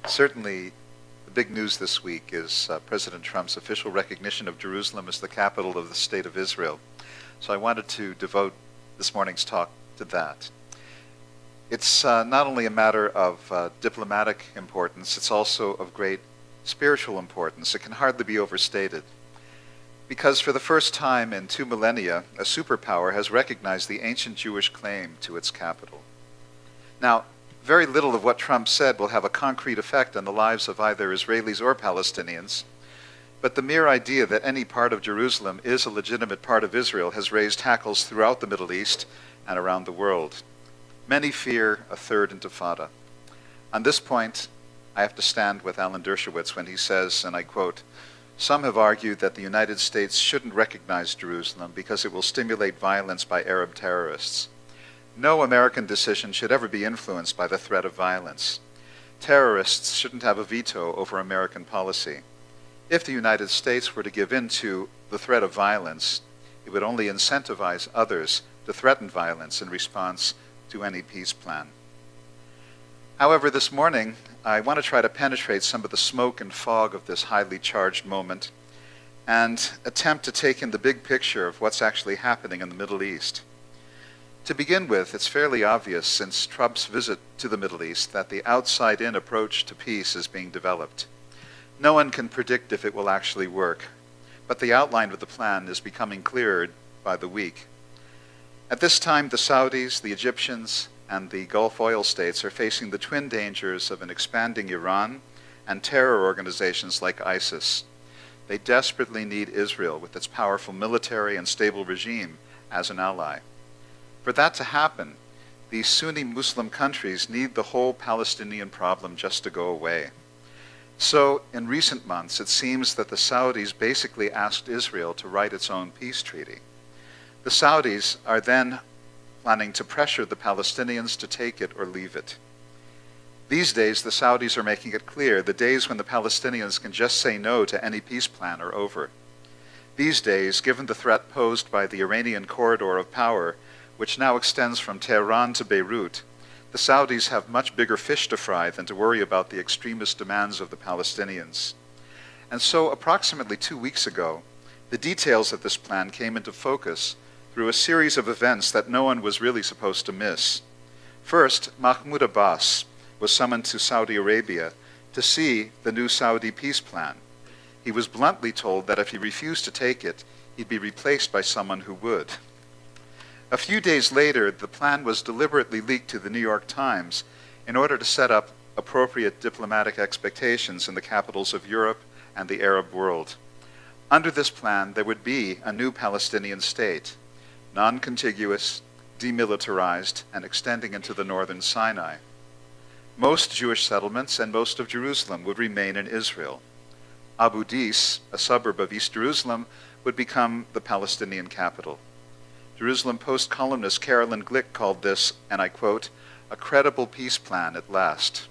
Certainly, the big news this week is President Trump's official recognition of Jerusalem as the capital of the State of Israel. So I wanted to devote this morning's talk to that. It's not only a matter of diplomatic importance, it's also of great spiritual importance. It can hardly be overstated. Because for the first time in 2 millennia, a superpower has recognized the ancient Jewish claim to its capital. Now, very little of what Trump said will have a concrete effect on the lives of either Israelis or Palestinians, but the mere idea that any part of Jerusalem is a legitimate part of Israel has raised hackles throughout the Middle East and around the world. Many fear a third intifada. On this point, I have to stand with Alan Dershowitz when he says, and I quote, "Some have argued that the United States shouldn't recognize Jerusalem because it will stimulate violence by Arab terrorists. No American decision should ever be influenced by the threat of violence. Terrorists shouldn't have a veto over American policy. If the United States were to give in to the threat of violence, it would only incentivize others to threaten violence in response to any peace plan." However, this morning, I want to try to penetrate some of the smoke and fog of this highly charged moment and attempt to take in the big picture of what's actually happening in the Middle East. To begin with, it's fairly obvious since Trump's visit to the Middle East that the outside-in approach to peace is being developed. No one can predict if it will actually work, but the outline of the plan is becoming clearer by the week. At this time, the Saudis, the Egyptians, and the Gulf oil states are facing the twin dangers of an expanding Iran and terror organizations like ISIS. They desperately need Israel with its powerful military and stable regime as an ally. For that to happen, these Sunni Muslim countries need the whole Palestinian problem just to go away. So, in recent months, it seems that the Saudis basically asked Israel to write its own peace treaty. The Saudis are then planning to pressure the Palestinians to take it or leave it. These days, the Saudis are making it clear the days when the Palestinians can just say no to any peace plan are over. These days, given the threat posed by the Iranian corridor of power, which now extends from Tehran to Beirut, the Saudis have much bigger fish to fry than to worry about the extremist demands of the Palestinians. And so, approximately 2 weeks ago, the details of this plan came into focus through a series of events that no one was really supposed to miss. First, Mahmoud Abbas was summoned to Saudi Arabia to see the new Saudi peace plan. He was bluntly told that if he refused to take it, he'd be replaced by someone who would. A few days later, the plan was deliberately leaked to the New York Times in order to set up appropriate diplomatic expectations in the capitals of Europe and the Arab world. Under this plan, there would be a new Palestinian state, non-contiguous, demilitarized, and extending into the northern Sinai. Most Jewish settlements and most of Jerusalem would remain in Israel. Abu Dis, a suburb of East Jerusalem, would become the Palestinian capital. Jerusalem Post columnist Carolyn Glick called this, and I quote, "a credible peace plan at last."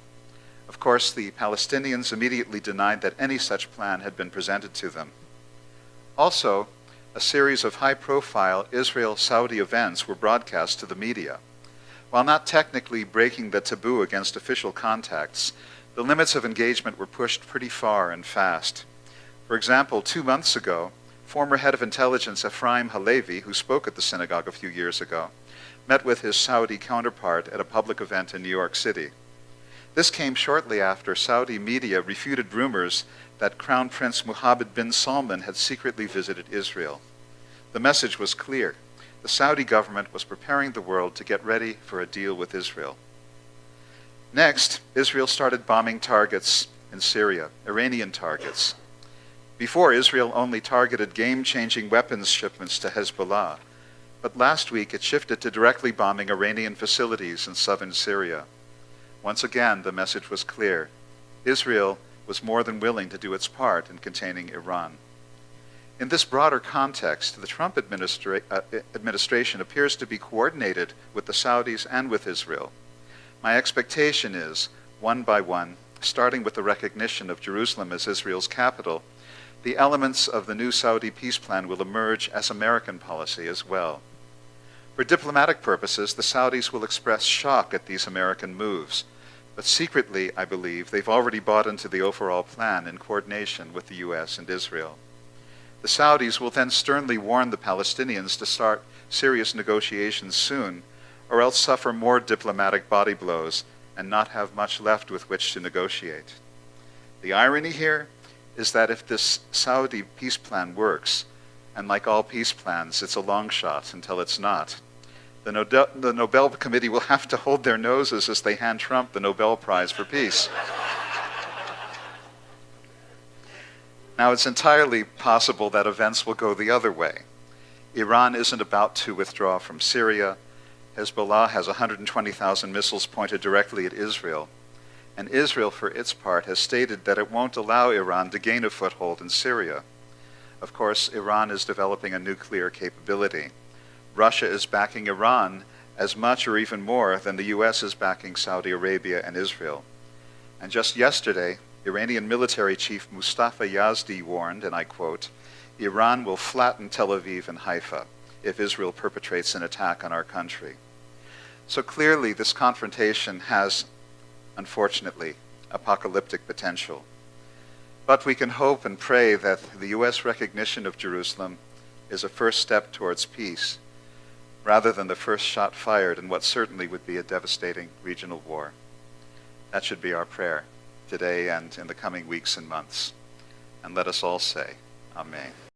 Of course, the Palestinians immediately denied that any such plan had been presented to them. Also, a series of high-profile Israel-Saudi events were broadcast to the media. While not technically breaking the taboo against official contacts, the limits of engagement were pushed pretty far and fast. For example, 2 months ago, former head of intelligence Ephraim Halevi, who spoke at the synagogue a few years ago, met with his Saudi counterpart at a public event in New York City. This came shortly after Saudi media refuted rumors that Crown Prince Mohammed bin Salman had secretly visited Israel. The message was clear. The Saudi government was preparing the world to get ready for a deal with Israel. Next, Israel started bombing targets in Syria, Iranian targets. Before, Israel only targeted game-changing weapons shipments to Hezbollah, but last week it shifted to directly bombing Iranian facilities in southern Syria. Once again, the message was clear. Israel was more than willing to do its part in containing Iran. In this broader context, the Trump administration appears to be coordinated with the Saudis and with Israel. My expectation is, one by one, starting with the recognition of Jerusalem as Israel's capital, the elements of the new Saudi peace plan will emerge as American policy as well. For diplomatic purposes, the Saudis will express shock at these American moves, But secretly, I believe, they've already bought into the overall plan in coordination with the U.S. and Israel. The Saudis will then sternly warn the Palestinians to start serious negotiations soon, or else suffer more diplomatic body blows and not have much left with which to negotiate. The irony here is that if this Saudi peace plan works, and like all peace plans, it's a long shot until it's not, the Nobel Committee will have to hold their noses as they hand Trump the Nobel Prize for Peace. Now, it's entirely possible that events will go the other way. Iran isn't about to withdraw from Syria. Hezbollah has 120,000 missiles pointed directly at Israel. And Israel, for its part, has stated that it won't allow Iran to gain a foothold in Syria. Of course, Iran is developing a nuclear capability. Russia is backing Iran as much or even more than the U.S. is backing Saudi Arabia and Israel. And just yesterday, Iranian military chief Mustafa Yazdi warned, and I quote, "Iran will flatten Tel Aviv and Haifa if Israel perpetrates an attack on our country." So clearly this confrontation has, unfortunately, apocalyptic potential. But we can hope and pray that the U.S. recognition of Jerusalem is a first step towards peace, rather than the first shot fired in what certainly would be a devastating regional war. That should be our prayer today and in the coming weeks and months. And let us all say, Amen.